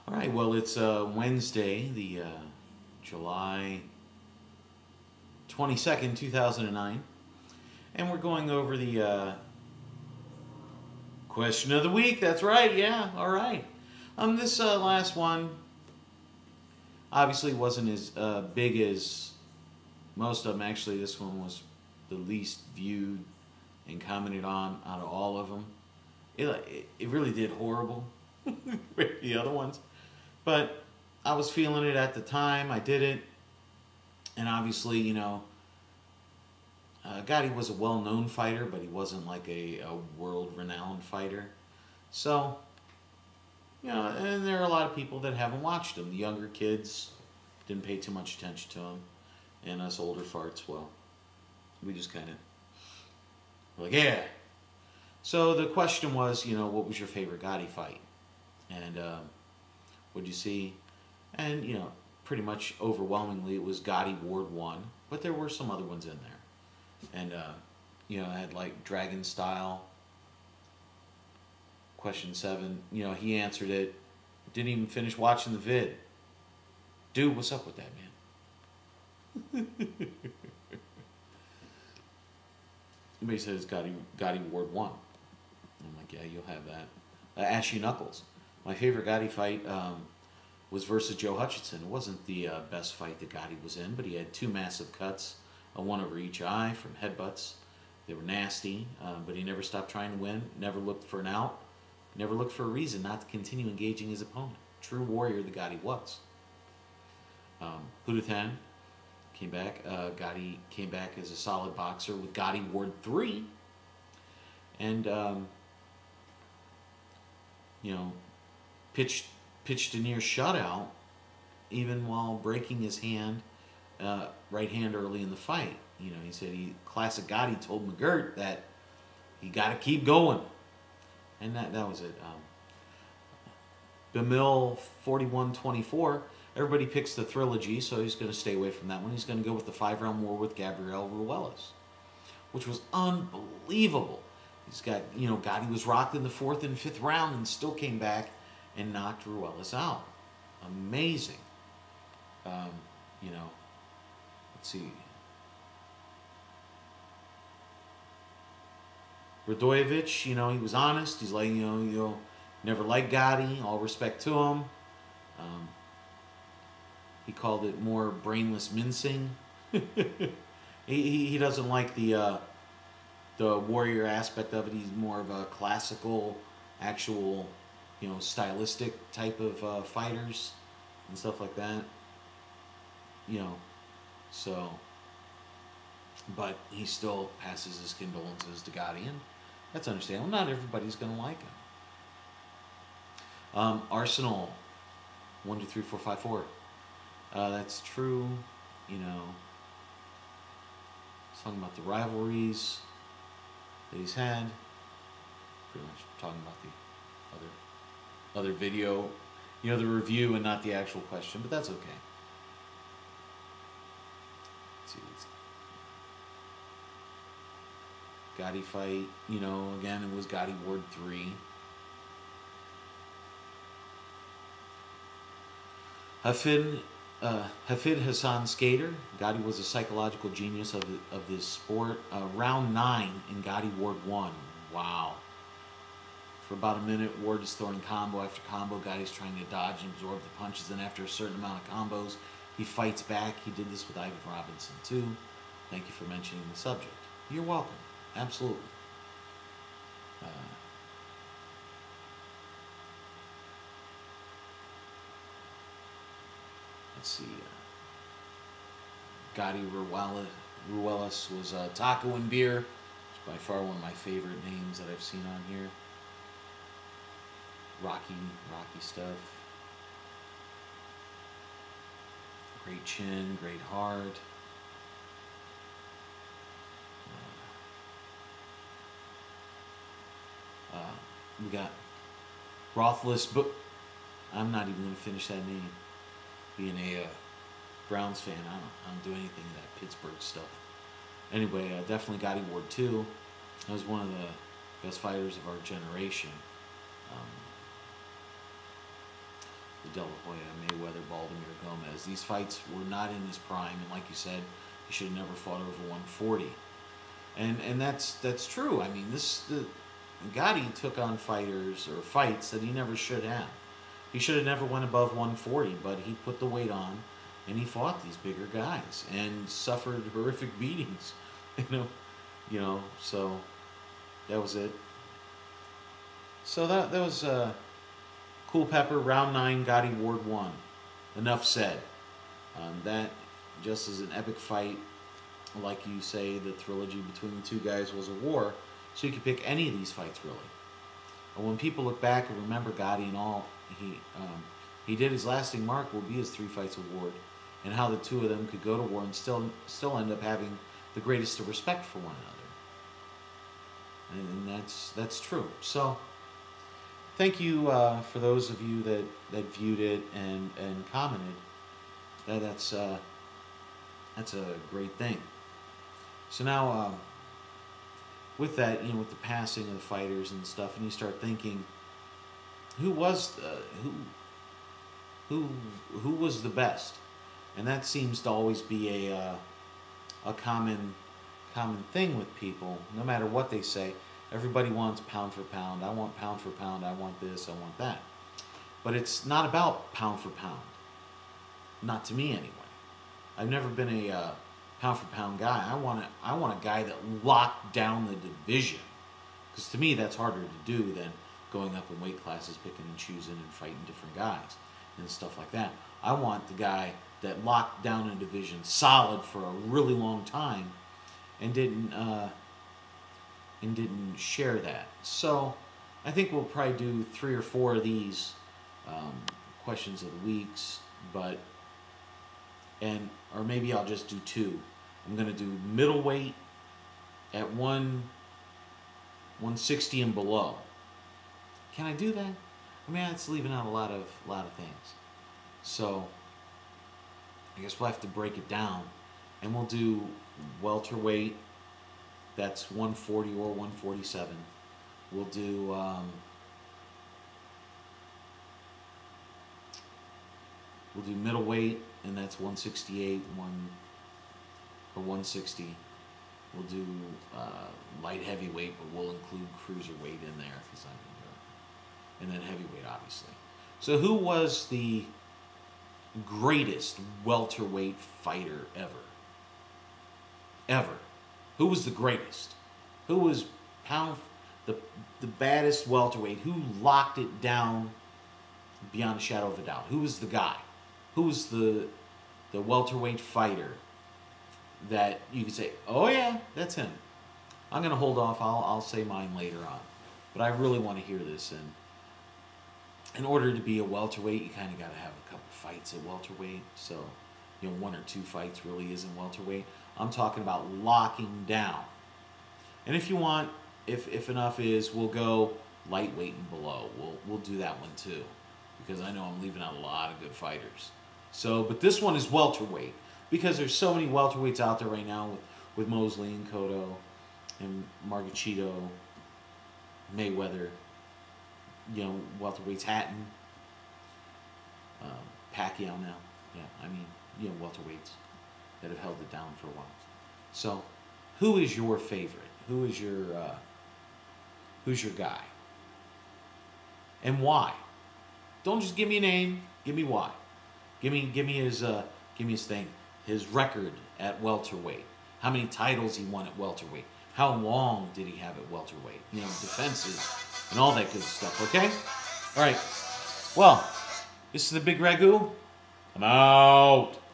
All right, well, it's Wednesday, the July 22nd, 2009, and we're going over the question of the week. That's right, yeah, all right. This last one obviously wasn't as big as most of them. Actually, this one was the least viewed and commented on out of all of them. It really did horrible with the other ones. But I was feeling it at the time. I did it. And obviously, you know, Gotti was a well-known fighter, but he wasn't like a world-renowned fighter. So, you know, and there are a lot of people that haven't watched him. The younger kids didn't pay too much attention to him. And us older farts, well, we just kind of like, yeah. So the question was, you know, what was your favorite Gotti fight? And what'd you see? And, you know, pretty much overwhelmingly it was Gotti Ward 1, but there were some other ones in there. And, you know, I had like Dragon Style. Question 7, you know, he answered it. Didn't even finish watching the vid. Dude, what's up with that, man? Somebody says Gotti Ward 1. I'm like, yeah, you'll have that. Ashy Knuckles. My favorite Gotti fight was versus Joe Hutchinson. It wasn't the best fight that Gotti was in, but he had 2 massive cuts, one over each eye from headbutts. They were nasty, but he never stopped trying to win, never looked for an out, never looked for a reason not to continue engaging his opponent. True warrior that Gotti was. Huduthan came back. Gotti came back as a solid boxer with Gotti Ward 3. And, you know, pitched a near shutout even while breaking his hand, right hand early in the fight. You know, he said classic Gotti told McGirt that he got to keep going. And that was it. Bemil 41-24. Everybody picks the trilogy, so he's going to stay away from that one. He's going to go with the 5-round war with Gabriel Ruelas, which was unbelievable. He's got, you know, Gotti was rocked in the 4th and 5th round and still came back and knocked Ruelas out. Amazing. You know, let's see. Radojevic, you know, he was honest. He's like, you know, never liked Gotti. All respect to him. He called it more brainless mincing. he doesn't like the warrior aspect of it. He's more of a classical, actual, you know, stylistic type of fighters and stuff like that. You know, so, but he still passes his condolences to Gotti, and that's understandable. Not everybody's going to like him. Arsenal, 1, 2, 3, 4, 5, 4. That's true, you know. He's talking about the rivalries that he's had. Pretty much talking about the other video, you know, the review and not the actual question, but that's okay. Let's see. Gotti fight, you know, again, it was Gotti Ward 3. Hafid Hassan Skater. Gotti was a psychological genius of this sport. Round 9 in Gotti Ward 1. Wow. For about a minute, Ward is throwing combo after combo. Gotti's trying to dodge and absorb the punches. Then after a certain amount of combos, he fights back. He did this with Ivan Robinson too. Thank you for mentioning the subject. You're welcome. Absolutely. Let's see. Gotti Ruelas was Taco and Beer. It's by far one of my favorite names that I've seen on here. Rocky stuff. Great chin, great heart. We got Rothless, but I'm not even going to finish that name. Being a Browns fan, I don't do anything of that Pittsburgh stuff. Anyway, definitely Gotti Ward 2. That was one of the best fighters of our generation. the De La Hoya, Mayweather, Baldomir, Gomez. These fights were not in his prime, and like you said, he should have never fought over 140. And that's true. I mean, Gotti took on fighters or fights that he never should have. He should have never went above 140, but he put the weight on, and he fought these bigger guys and suffered horrific beatings. So that was it. So that was Cool Pepper, round 9, Gotti Ward 1. Enough said. That just as an epic fight, like you say, the trilogy between the two guys was a war, so you could pick any of these fights, really. And when people look back and remember Gotti and all he did, his lasting mark will be his 3 fights award, and how the two of them could go to war and still end up having the greatest of respect for one another. And that's true. So thank you for those of you that viewed it and commented. That's a great thing. So now, with that, with the passing of the fighters and stuff, and you start thinking, who was the best? And that seems to always be a common thing with people. No matter what they say, everybody wants pound for pound. I want pound for pound. I want this. I want that. But it's not about pound for pound. Not to me, anyway. I've never been a pound for pound guy. I want a guy that locked down the division, because to me that's harder to do than going up in weight classes, picking and choosing and fighting different guys and stuff like that. I want the guy that locked down a division solid for a really long time and didn't share that. So I think we'll probably do 3 or 4 of these questions of the weeks, or maybe I'll just do 2. I'm going to do middleweight at 160 and below. Can I do that? I mean, that's leaving out a lot of things. So I guess we'll have to break it down, and we'll do welterweight. That's 140 or 147. We'll do middleweight, and that's 168 or 160. We'll do light heavyweight, but we'll include cruiserweight in there, and then heavyweight, obviously. So who was the greatest welterweight fighter ever? Who was the greatest? Who was the baddest welterweight? Who locked it down beyond a shadow of a doubt? Who was the guy? Who was the welterweight fighter that you could say, oh yeah, that's him? I'm going to hold off. I'll say mine later on. But I really want to hear this. And in order to be a welterweight, you kind of got to have a couple fights at welterweight. So, 1 or 2 fights really isn't welterweight. I'm talking about locking down. And if you want, if enough is, we'll go lightweight and below. We'll do that one too, because I know I'm leaving out a lot of good fighters. So, but this one is welterweight, because there's so many welterweights out there right now with Mosley and Cotto and Margachito, Mayweather, welterweights, Hatton, Pacquiao now. Yeah, I mean, welterweights that have held it down for a while. So, who is your favorite? Who's your guy? And why? Don't just give me a name. Give me why. Give me his thing. His record at welterweight. How many titles he won at welterweight. How long did he have at welterweight? Defenses and all that good stuff. Okay. All right. Well, this is the Bigragu. I'm out.